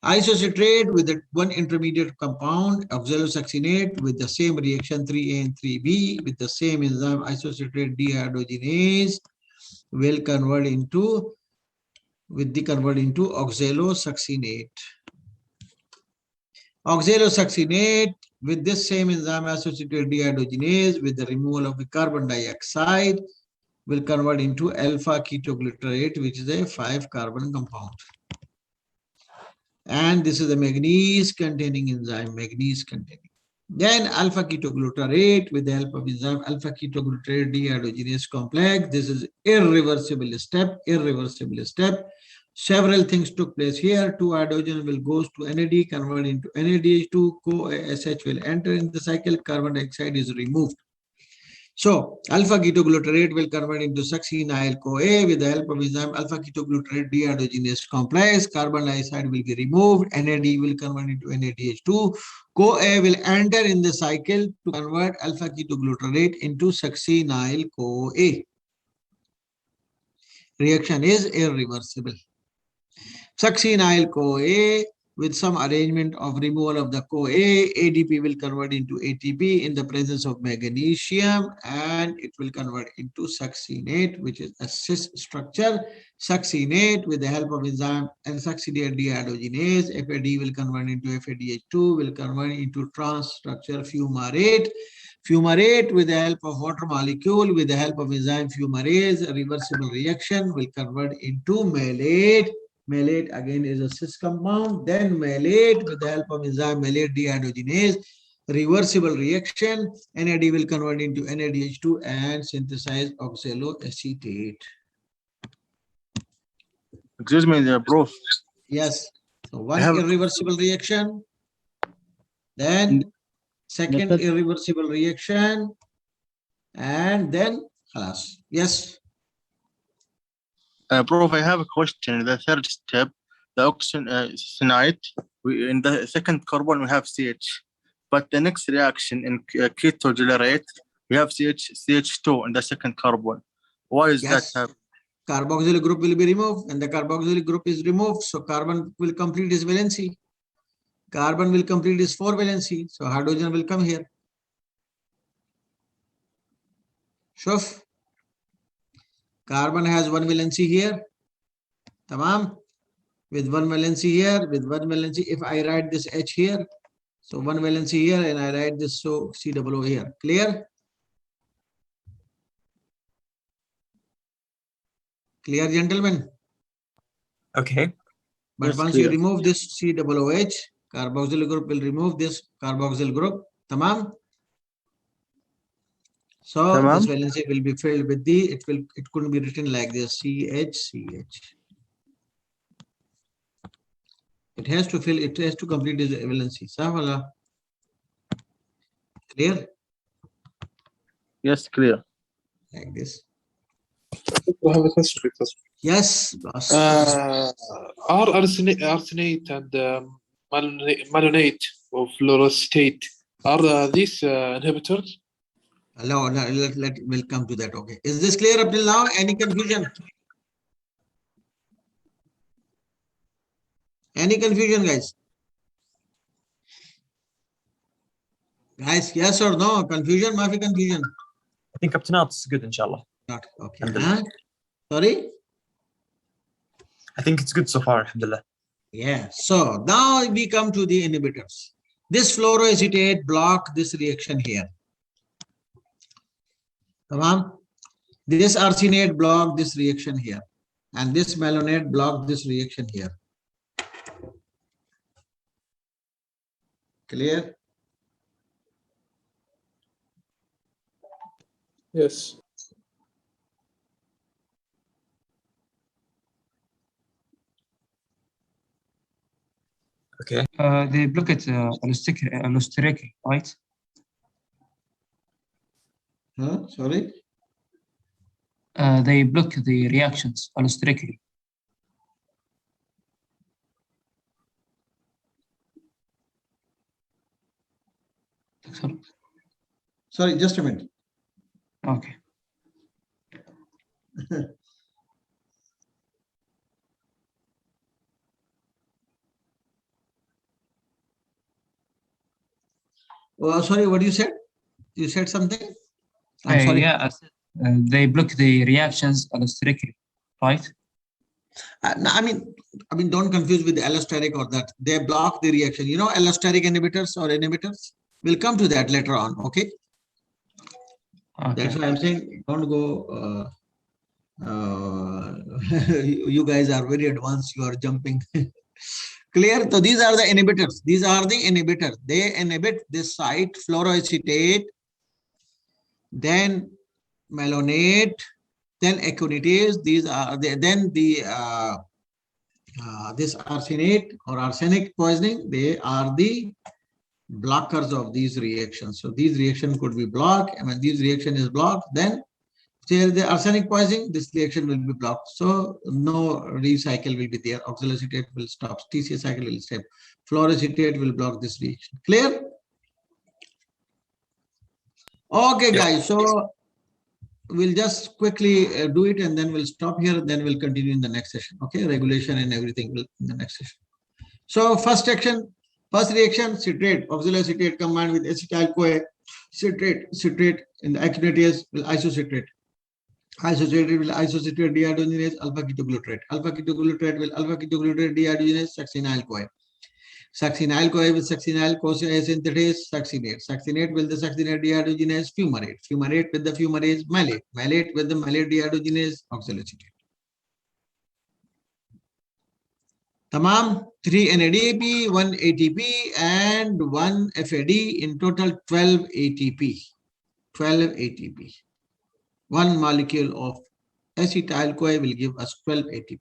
Isocitrate with the one intermediate compound oxalosuccinate with the same reaction 3A and 3B with the same enzyme isocitrate dehydrogenase will convert into oxalosuccinate. Oxalosuccinate with this same enzyme associated dehydrogenase with the removal of the carbon dioxide will convert into alpha ketoglutarate, which is a 5-carbon compound. And this is a manganese containing enzyme, manganese containing. Then alpha ketoglutarate with the help of enzyme alpha ketoglutarate dehydrogenase complex. This is irreversible step, irreversible step. Several things took place here. 2 hydrogen will goes to NAD, convert into NADH2, CoASH will enter in the cycle, carbon dioxide is removed. So alpha ketoglutarate will convert into succinyl-CoA with the help of enzyme alpha ketoglutarate dehydrogenase complex. Carbon dioxide will be removed. NAD will convert into NADH2. CoA will enter in the cycle to convert alpha ketoglutarate into succinyl-CoA. Reaction is irreversible. Succinyl-CoA with some arrangement of removal of the CoA, ADP will convert into ATP in the presence of magnesium and it will convert into succinate, which is a cis structure. Succinate with the help of enzyme and succinate dehydrogenase, FAD will convert into FADH2, will convert into trans structure fumarate. Fumarate with the help of water molecule, with the help of enzyme fumarase, a reversible reaction will convert into malate. Malate again is a cis compound. Then malate with the help of enzyme malate dehydrogenase, reversible reaction. NAD will convert into NADH2 and synthesize oxaloacetate. Excuse me, Prof. Yes. So one have- irreversible reaction, then second Method. irreversible reaction, and then khalas. Yes. Prof, I have a question. The third step, the oxygenate, in the second carbon we have CH, but the next reaction in ketoglycerate we have CH2 in the second carbon. Why is Yes. that happening? Carboxyl group will be removed, and the carboxyl group is removed, so carbon will complete its valency. Carbon will complete its 4 valency, so hydrogen will come here. Shuf. Carbon has 1 valency here. Tamam. With 1 valency here, with 1 valency, if I write this H here, so 1 valency here, and I write this so COO here. Clear? Clear, gentlemen? Okay. But Yes, once clear. you remove this COOH, carboxyl group will remove this carboxyl group. Tamam? So Tamam. this valency will be filled with it couldn't be written like this, CH. It has to complete this valency. Savala. Clear? Yes, clear. Like this. I have a question, Victor. Yes, boss. Are arsenate and malonate or fluoroacetate, are these inhibitors? No, we'll come to that. Okay. Is this clear up till now? Any confusion? Any confusion, guys? Guys, yes or no? Confusion, Mafi confusion. I think up to now it's good, inshallah. Not okay. Huh? Sorry? I think it's good so far, alhamdulillah. Yeah. So now we come to the inhibitors. This fluoroacetate block this reaction here. Tamam? This arsenate block this reaction here. And this malonate block this reaction here. Clear? Yes. Okay. They block it allosterically, right? Huh? Sorry? They block the reactions allosterically. Sorry, just a minute. Okay. Oh, sorry, what you said? You said something? I'm sorry. Yeah, I said, they block the reactions allosterically, right? No, I mean, don't confuse with allosteric or that. They block the reaction. You know, allosteric inhibitors or inhibitors. We'll come to that later on. Okay. That's why I'm saying don't go. You guys are very advanced. You are jumping. Clear? So these are the inhibitors. These are the inhibitors. They inhibit this site, fluoroacetate, then malonate, then aconitase. These are this arsenate or arsenic poisoning. They are the blockers of these reactions. So these reactions could be blocked. And when this reaction is blocked, then say the arsenic poisoning, this reaction will be blocked. So no recycle will be there. Oxaloacetate will stop. TCA cycle will stop. Fluoroacetate will block this reaction. Clear? Okay, guys. So we'll just quickly do it and then we'll stop here. Then we'll continue in the next session. Okay, regulation and everything will in the next session. So first reaction, citrate, oxaloacetate combined with acetyl-CoA, citrate in the aconitase will isocitrate. Isocitrate will isocitrate dehydrogenase alpha-ketoglutarate. Alpha-ketoglutarate will alpha-ketoglutarate dehydrogenase succinyl-CoA. Succinyl-CoA with succinyl-CoA synthetase succinate. Succinate with the succinate dehydrogenase fumarate. Fumarate with the fumarase malate. Malate with the malate dehydrogenase oxaloacetate. Tamam, 3 NADP, 1 ATP, and 1 FAD, in total 12 ATP. 12 ATP. One molecule of acetyl-CoA will give us 12 ATP.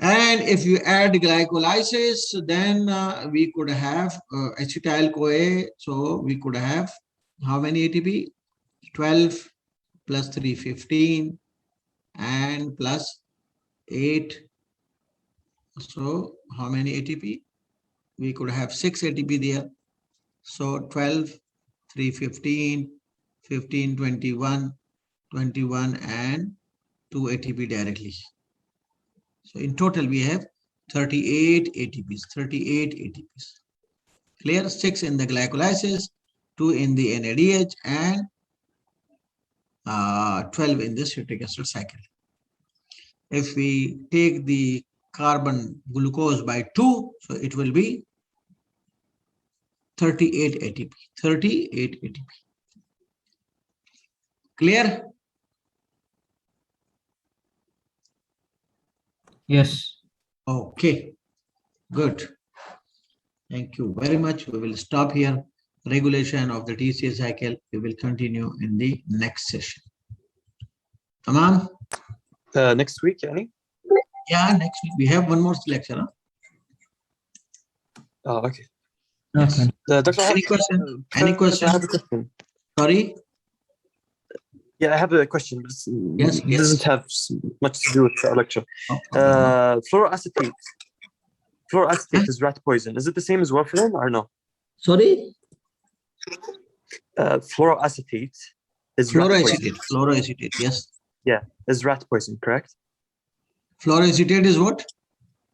And if you add glycolysis, then we could have acetyl-CoA. So we could have how many ATP? 12 plus 3, 15, and plus 8. So how many ATP? We could have 6 ATP there. So 12, 3, 15, 15, 21, 21, and 2 ATP directly. So in total, we have 38 ATPs, 38 ATPs. Clear? 6 in the glycolysis, 2 in the NADH, and 12 in the citric acid cycle. If we take the carbon glucose by 2, so it will be 38 ATP, 38 ATP. Clear? Yes. Okay, good. Thank you very much. We will stop here. Regulation of the TCA cycle, we will continue in the next session. Tamam? Next week, yani? Yeah, next week. We have one more lecture. Huh? Oh, okay. Yes. Okay. Dr. Any question? Any question? I have a question. Sorry? Yeah, I have a question. But Yes, it doesn't have much to do with the lecture. Fluoroacetate. Fluoroacetate is rat poison. Is it the same as warfarin or no? Sorry? Fluoroacetate is rat poison. Fluoroacetate. Fluoroacetate, yes. Yeah, is rat poison, correct? Fluoroacetate is what?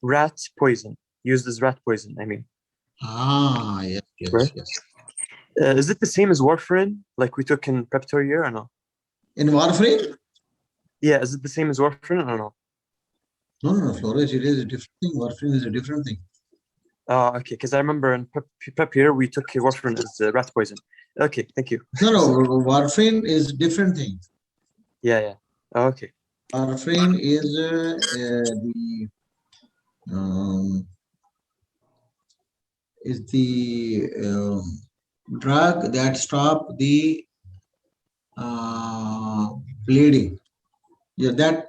Rat poison. Used as rat poison, I mean. Ah, yes, yes, Right? yes. Is it the same as warfarin, like we took in preparatory year or no? In warfarin? Yeah, is it the same as warfarin or no? No, no, fluoroacetate is a different thing. Warfarin is a different thing. Oh, okay, because I remember in prep year we took warfarin as rat poison. Okay, thank you. No, no, warfarin is different thing. Yeah, yeah. Oh, okay. Warfarin is the drug that stop the bleeding. Yeah, that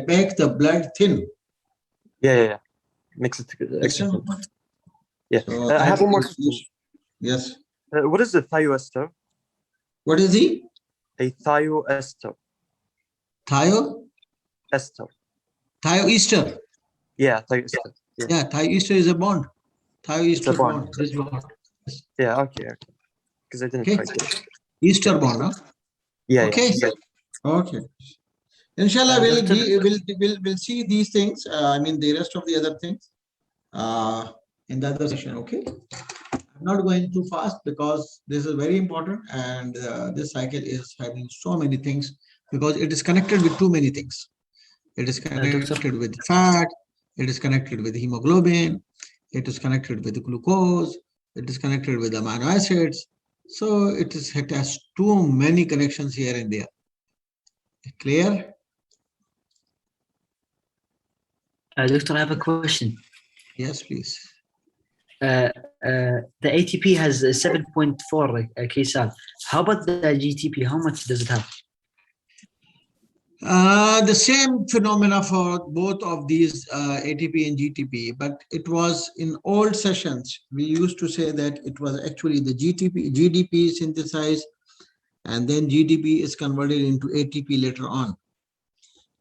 makes the blood thin. Yeah. Makes it extra thin. Yeah. So I have one more question. Yes. What is the thioester? What is the? A thioester. Thio? Ester. Thioester. Yeah, thioester. Yeah, thioester is a bond. Thioester bond. bond. This bond. Yeah, okay. Because I didn't quite get it. Ester bond, huh? Yeah, okay. yeah. Okay. Inshallah, we'll see these things. I mean, the rest of the other things in the other session. Okay. I'm not going too fast because this is very important, and this cycle is having so many things because it is connected with too many things. It is connected with fat. It is connected with hemoglobin. It is connected with glucose. It is connected with amino acids. So it has too many connections here and there. Clear? Doctor, I have a question. Yes, please. The ATP has 7.4 kcal. How about the GTP? How much does it have? The same phenomena for both of these ATP and GTP, but it was in old sessions. We used to say that it was actually the GDP synthesized, and then GDP is converted into ATP later on.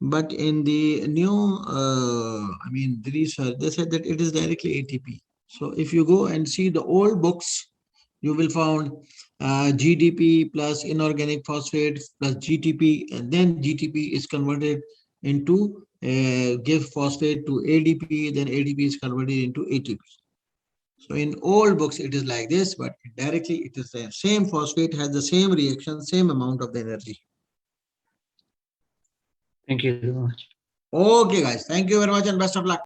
But in the new, the research, they said that it is directly ATP. So if you go and see the old books, you will find GDP plus inorganic phosphate plus GTP, and then GTP is converted into give phosphate to ADP, then ADP is converted into ATP. So in old books, it is like this, but directly it is the same phosphate, has the same reaction, same amount of the energy. Thank you very much. Okay, guys. Thank you very much and best of luck.